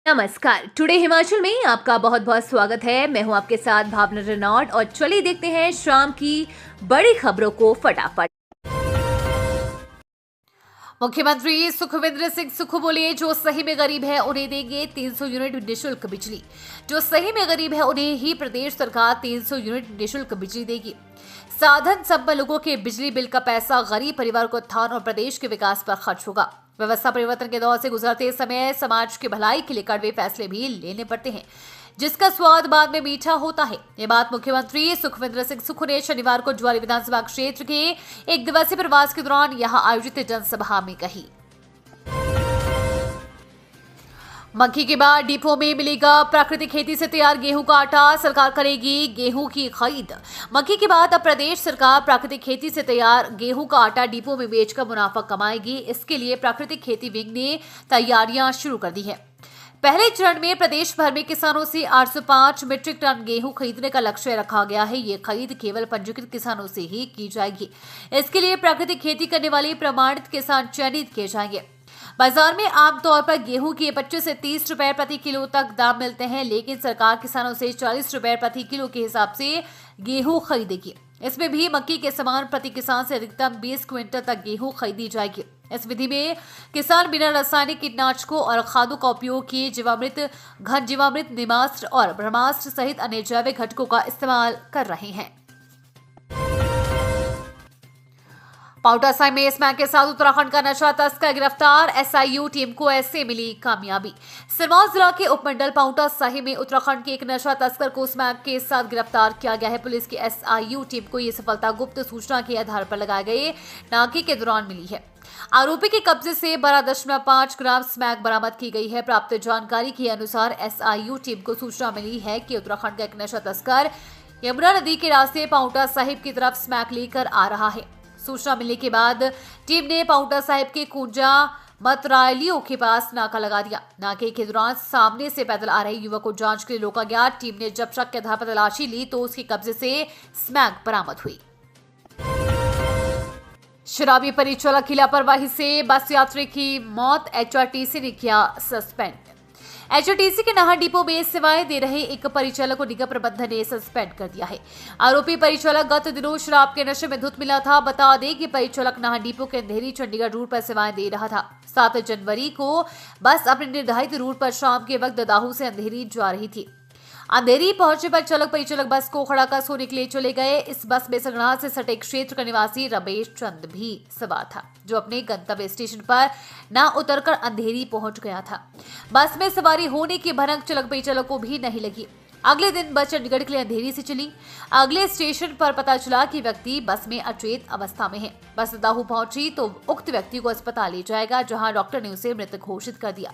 नमस्कार। टुडे हिमाचल में आपका बहुत बहुत स्वागत है। मैं हूं आपके साथ भावना रेनॉल्ड और चलिए देखते हैं शाम की बड़ी खबरों को फटाफट। मुख्यमंत्री सुखविंदर सिंह सुक्खू बोले, जो सही में गरीब है उन्हें देंगे 300 यूनिट निःशुल्क बिजली। जो सही में गरीब है उन्हें ही प्रदेश सरकार 300 यूनिट निःशुल्क बिजली देगी। साधन संपन्न लोगों के बिजली बिल का पैसा गरीब परिवार को उत्थान और प्रदेश के विकास पर खर्च होगा। व्यवस्था परिवर्तन के दौर से गुजरते समय समाज की भलाई के लिए कड़वे फैसले भी लेने पड़ते हैं, जिसका स्वाद बाद में मीठा होता है। ये बात मुख्यमंत्री सुखविंदर सिंह सुक्खू ने शनिवार को ज्वाली विधानसभा क्षेत्र के एक दिवसीय प्रवास के दौरान यहां आयोजित जनसभा में कही। मक्की के बाद डिपो में मिलेगा प्राकृतिक खेती से तैयार गेहूं का आटा, सरकार करेगी गेहूं की खरीद। मक्की के बाद अब प्रदेश सरकार प्राकृतिक खेती से तैयार गेहूं का आटा डिपो में बेचकर मुनाफा कमाएगी। इसके लिए प्राकृतिक खेती विंग ने तैयारियां शुरू कर दी है। पहले चरण में प्रदेश भर में किसानों से 805 मीट्रिक टन गेहूं खरीदने का लक्ष्य रखा गया है। ये खरीद केवल पंजीकृत किसानों से ही की जाएगी। इसके लिए प्राकृतिक खेती करने वाले प्रमाणित किसान चयनित किए जाएंगे। बाजार में आमतौर पर गेहूं के 25 से 30 रुपए प्रति किलो तक दाम मिलते हैं, लेकिन सरकार किसानों से 40 रुपए प्रति किलो के हिसाब से गेहूं खरीदेगी। इसमें भी मक्की के समान प्रति किसान से अधिकतम 20 क्विंटल तक गेहूं खरीदी जाएगी। इस विधि में किसान बिना रासायनिक कीटनाशकों और खादों का उपयोग किए जीवामृत, घन जीवामृत, निमास्त्र और ब्रह्मास्त्र सहित अन्य जैविक घटकों का इस्तेमाल कर रहे हैं। पाउटा साहिब में स्मैक के साथ उत्तराखंड का नशा तस्कर गिरफ्तार, एसआईयू टीम को ऐसे मिली कामयाबी। सिरमौर जिला के उपमंडल पाउटा साहिब में उत्तराखंड के एक नशा तस्कर को स्मैक के साथ गिरफ्तार किया गया है। पुलिस की एसआईयू टीम को यह सफलता गुप्त सूचना के आधार पर लगाए गए नाके के दौरान मिली है। आरोपी के कब्जे से 12.5 ग्राम स्मैक बरामद की गई है। प्राप्त जानकारी के अनुसार एसआईयू टीम को सूचना मिली है कि उत्तराखंड का एक नशा तस्कर यमुना नदी के रास्ते पाउटा साहिब की तरफ स्मैक लेकर आ रहा है। सूचना मिलने के बाद टीम ने पाउटा साहिब के कुंजा मतरालियों के पास नाका लगा दिया। नाके के दौरान सामने से पैदल आ रहे युवक को जांच के लिए रोका गया। टीम ने जब शक के आधार पर तलाशी ली तो उसके कब्जे से स्मैक बरामद हुई। शराबी परिचालक की लापरवाही से बस यात्री की मौत, एचआरटीसी ने किया सस्पेंड। एचआरटीसी के नाहन डिपो में सेवाएं दे रहे एक परिचालक को निगम प्रबंधन ने सस्पेंड कर दिया है। आरोपी परिचालक गत दिनों शराब के नशे में धुत मिला था। बता दें कि परिचालक नाहन डिपो के अंधेरी चंडीगढ़ रूट पर सेवाएं दे रहा था। 7 जनवरी को बस अपने निर्धारित रूट पर शाम के वक्त ददाहू से अंधेरी जा रही थी। अंधेरी पहुंचे पर चालक परिचालक बस को खड़ा कर सोने के लिए चले गए। इस बस में संगनाल से सटे क्षेत्र का निवासी रमेश चंद भी सवार था, जो अपने गंतव्य स्टेशन पर न उतरकर अंधेरी पहुंच गया था। बस में सवारी होने की भनक चालक परिचालक को भी नहीं लगी। अगले दिन बस चंडीगढ़ के लिए अंधेरी से चली। अगले स्टेशन पर पता चला कि व्यक्ति बस में अचेत अवस्था में है। बस दाहू पहुंची तो उक्त व्यक्ति को अस्पताल ले जाएगा, जहां डॉक्टर ने उसे मृत घोषित कर दिया।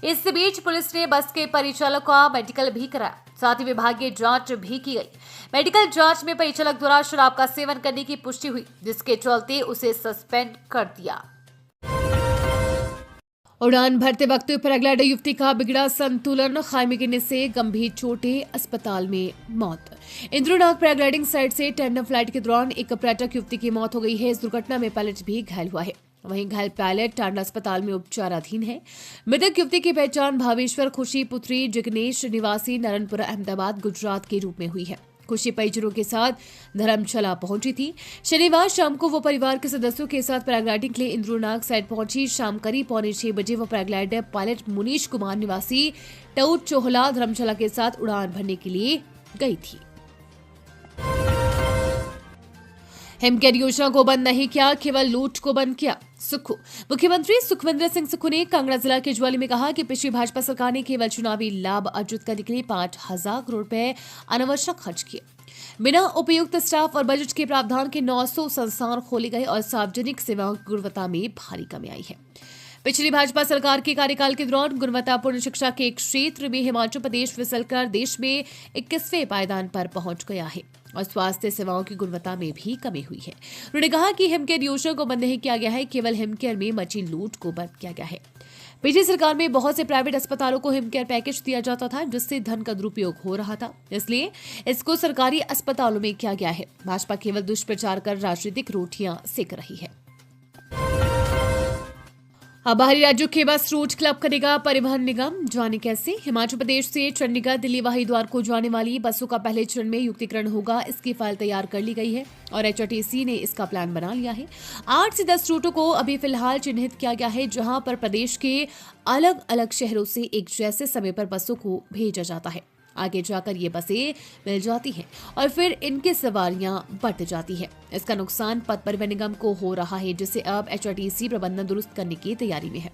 इस बीच पुलिस ने बस के परिचालक का मेडिकल भी कराया, साथ ही विभागीय जांच भी की गई। मेडिकल जांच में परिचालक द्वारा शराब का सेवन करने की पुष्टि हुई, जिसके चलते उसे सस्पेंड कर दिया। उड़ान भरते वक्त पैराग्लाइडर युवती का बिगड़ा संतुलन, खाई गिरने से गंभीर चोटें, अस्पताल में मौत। इंद्रनाग पैराग्लाइडिंग साइट से टैंडम फ्लाइट के दौरान एक पर्यटक युवती की मौत हो गई है। इस दुर्घटना में पायलट भी घायल हुआ है। वहीं घायल पायलट टांडा अस्पताल में उपचाराधीन है। मृतक युवती की पहचान भावेश्वर खुशी पुत्री जिग्नेश निवासी नारायणपुरा अहमदाबाद गुजरात के रूप में हुई है। खुशी परिजनों के साथ धर्मशाला पहुंची थी। शनिवार शाम को वो परिवार के सदस्यों के साथ पैराग्लाइडिंग के लिए इंद्रनाग साइट पहुंची। शाम करीब 5:45 बजे वो पैराग्लाइडर पायलट मुनीश कुमार निवासी टऊट चोहला धर्मशाला के साथ उड़ान भरने के लिए गई थी। हिमकेयर योजना को बंद नहीं किया, केवल लूट को बंद किया। सुक्खू मुख्यमंत्री सुखविंदर सिंह सुक्खू ने कांगड़ा जिला के ज्वाली में कहा कि पिछली भाजपा सरकार ने केवल चुनावी लाभ अर्जित करने के लिए 5,000 करोड़ रुपए अनावश्यक खर्च किए। बिना उपयुक्त स्टाफ और बजट के प्रावधान के 900 संस्थान खोले गए और सार्वजनिक सेवाओं की गुणवत्ता में भारी कमी आई है। पिछली भाजपा सरकार के कार्यकाल के दौरान गुणवत्तापूर्ण शिक्षा के क्षेत्र में हिमाचल प्रदेश फिसलकर देश में 21वें पायदान पर पहुंच गया है और स्वास्थ्य सेवाओं की गुणवत्ता में भी कमी हुई है। उन्होंने कहा कि हिमकेयर योजना को बंद नहीं किया गया है, केवल हिमकेयर में मची लूट को बंद किया गया है। पिछली सरकार में बहुत से प्राइवेट अस्पतालों को हिमकेयर पैकेज दिया जाता था, जिससे धन का दुरुपयोग हो रहा था, इसलिए इसको सरकारी अस्पतालों में किया गया है। भाजपा केवल दुष्प्रचार कर राजनीतिक रोटियां सेक रही है। अब बाहरी राज्यों के बस रूट क्लब करेगा परिवहन निगम, जाने कैसे। हिमाचल प्रदेश से चंडीगढ़, दिल्ली वाहिद्वार को जाने वाली बसों का पहले चरण में युक्तिकरण होगा। इसकी फाइल तैयार कर ली गई है और एचआरटीसी ने इसका प्लान बना लिया है। 8 से 10 रूटों को अभी फिलहाल चिन्हित किया गया है, जहां पर प्रदेश के अलग अलग शहरों से एक जैसे समय पर बसों को भेजा जाता है। आगे जाकर ये बसें मिल जाती हैं और फिर इनकी सवारियां बढ़ जाती है। इसका नुकसान पथ परिवहन निगम को हो रहा है, जिसे अब एचआरटीसी प्रबंधन दुरुस्त करने की तैयारी में है।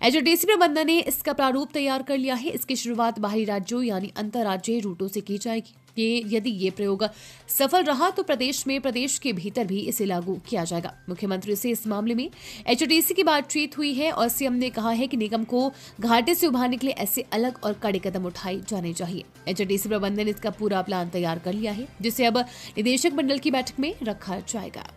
एचआरटीसी प्रबंधन ने इसका प्रारूप तैयार कर लिया है। इसकी शुरुआत बाहरी राज्यों यानी अंतर्राज्यीय रूटों से की जाएगी। यदि ये प्रयोग सफल रहा तो प्रदेश के भीतर भी इसे लागू किया जाएगा। मुख्यमंत्री से इस मामले में एचआरटीसी की बातचीत हुई है और सीएम ने कहा है कि निगम को घाटे से उभारने के लिए ऐसे अलग और कड़े कदम उठाए जाने चाहिए। एचआरटीसी प्रबंधन ने इसका पूरा प्लान तैयार कर लिया है, जिसे अब निदेशक मंडल की बैठक में रखा जाएगा।